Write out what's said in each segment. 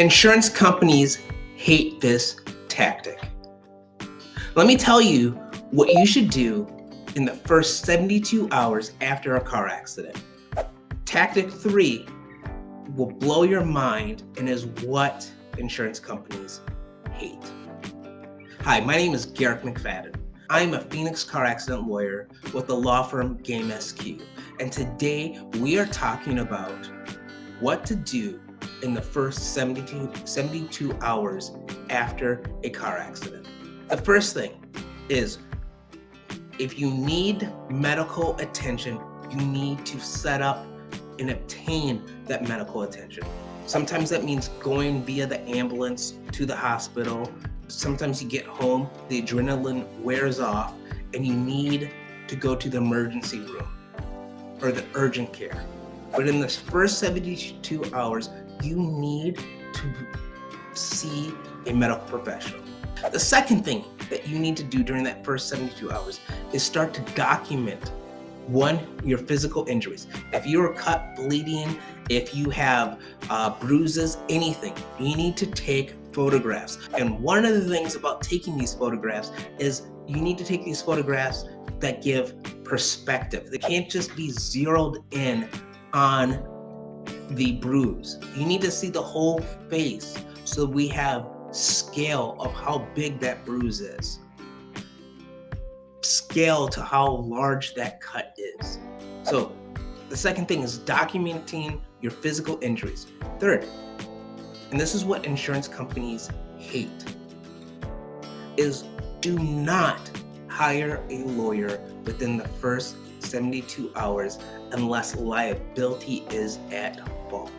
Insurance companies hate this tactic. Let me tell you what you should do in the first 72 hours after a car accident. Tactic 3 will blow your mind and is what insurance companies hate. Hi, my name is Garrick McFadden. I'm a Phoenix car accident lawyer with the law firm GAMESQ, and today we are talking about what to do in the first 72 hours after a car accident. The first thing is, if you need medical attention, you need to set up and obtain that medical attention. Sometimes that means going via the ambulance to the hospital. Sometimes you get home, the adrenaline wears off, and you need to go to the emergency room or the urgent care. But in the first 72 hours, you need to see a medical professional. The second thing that you need to do during that first 72 hours is start to document, your physical injuries. If you're cut, bleeding, if you have bruises, anything, you need to take photographs. And one of the things about taking these photographs is you need to take these photographs that give perspective. They can't just be zeroed in on the bruise. You need to see the whole face so we have scale of how big that bruise is, scale to how large that cut is. So the second thing is documenting your physical injuries. Third, and this is what insurance companies hate, is do not hire a lawyer within the first 72 hours unless liability is at fault.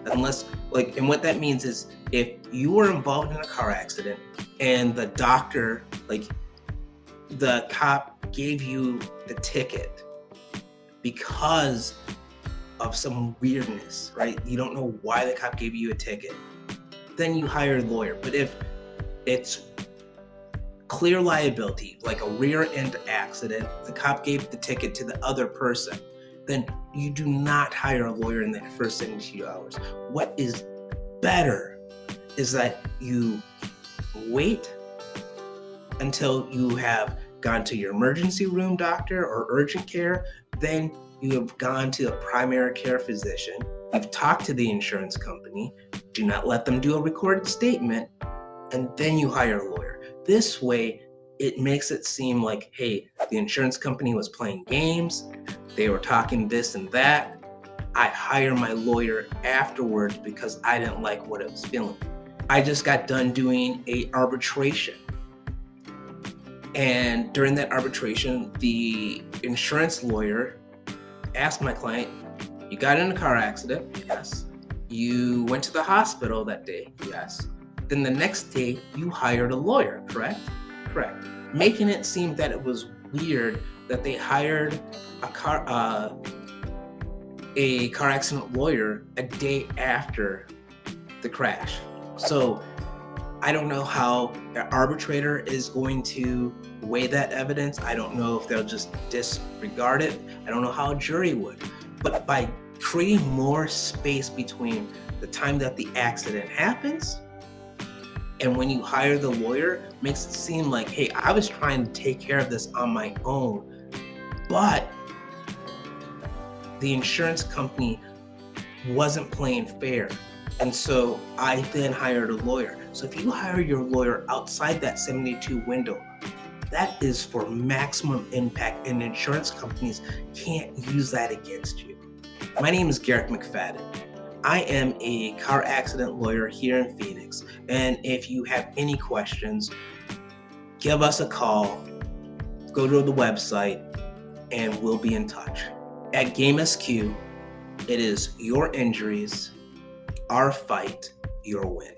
And what that means is, if you were involved in a car accident and the doctor, the cop gave you the ticket because of some weirdness, right? You don't know why the cop gave you a ticket, then you hire a lawyer. But if it's clear liability, like a rear end accident, the cop gave the ticket to the other person, then you do not hire a lawyer in that first 72 hours. What is better is that you wait until you have gone to your emergency room doctor or urgent care, then you have gone to a primary care physician, you've talked to the insurance company, do not let them do a recorded statement, and then you hire a lawyer. This way, it makes it seem like, hey, the insurance company was playing games, they were talking this and that. I hire my lawyer afterwards because I didn't like what it was feeling. I just got done doing an arbitration. And during that arbitration, the insurance lawyer asked my client, you got in a car accident? Yes. You went to the hospital that day? Yes. Then the next day, you hired a lawyer, correct? Correct. Making it seem that it was weird that they hired a car accident lawyer a day after the crash. So I don't know how an arbitrator is going to weigh that evidence. I don't know if they'll just disregard it. I don't know how a jury would. But by creating more space between the time that the accident happens and when you hire the lawyer, makes it seem like, hey, I was trying to take care of this on my own, but the insurance company wasn't playing fair. And so I then hired a lawyer. So if you hire your lawyer outside that 72 window, that is for maximum impact, and insurance companies can't use that against you. My name is Garrick McFadden. I am a car accident lawyer here in Phoenix. And if you have any questions, give us a call, go to the website, and we'll be in touch. At GAMESQ, it is your injuries, our fight, your win.